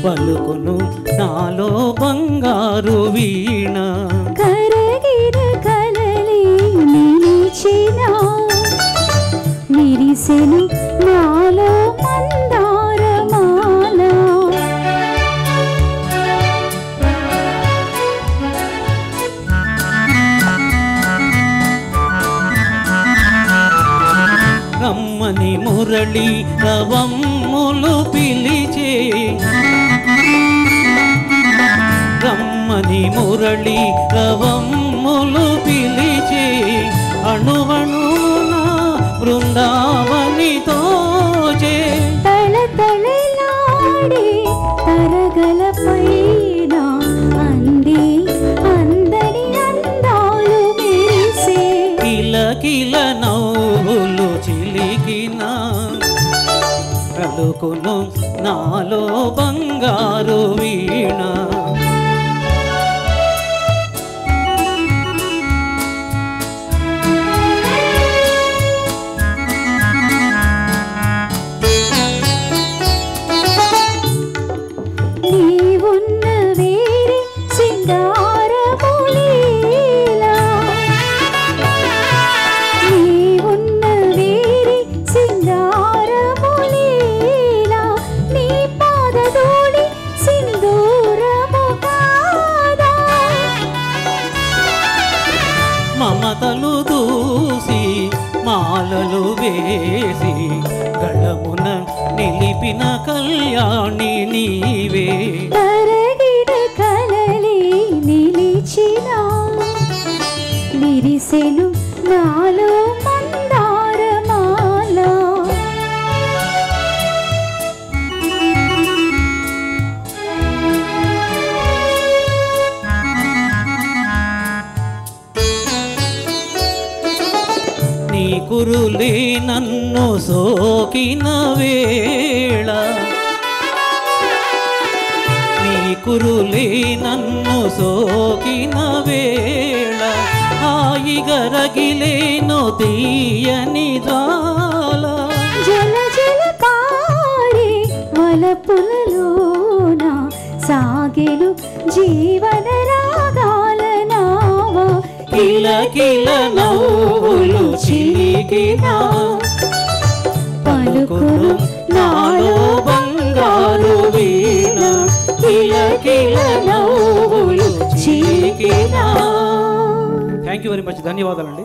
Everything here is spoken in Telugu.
పలుకును నాలో బంగారు వీణ కరగిన కలలి నిలిచిన విరిసెను నాలో మందారమాల రమ్మని మురళి రవమ్ములు పిలిచే రమ్మని మురళి రవమ్ములు పిలిచే అణువణున బృందావనితో తళతళలాడే తరగల పైన అంది అందని అందాలు మెరిసే కిలకిల నవ్వులు చిలికిన పలుకును నాలో బంగారు వీణ నీవున్న వేరే సింగారములీలా నీవున్న వేరే సింగారములీలా నీ పాదధూళి సింధూరము కాదా మమతలు దూసి మాలలు వేసి గళమున నిలిపిన కళ్యాణి నీవే కరగిన కలలి నిలిచిన విరిసెను నాలో మందారమాల నీ కురులే నన్ను సోకిన వేళ నీ కురులే నన్ను సోకిన వేళ హాయిగరగిలేను తీయని జ్వాల జల జల పారే వలపులలోన సాగెను జీవన రాగాల నావా కిలకిల నవ్వులు చిలికిన పలుకును నాలో బంగారు వీణ కిలకిల నవ్వులు చిలికిన. Thank you very much. ధన్యవాదాలండి.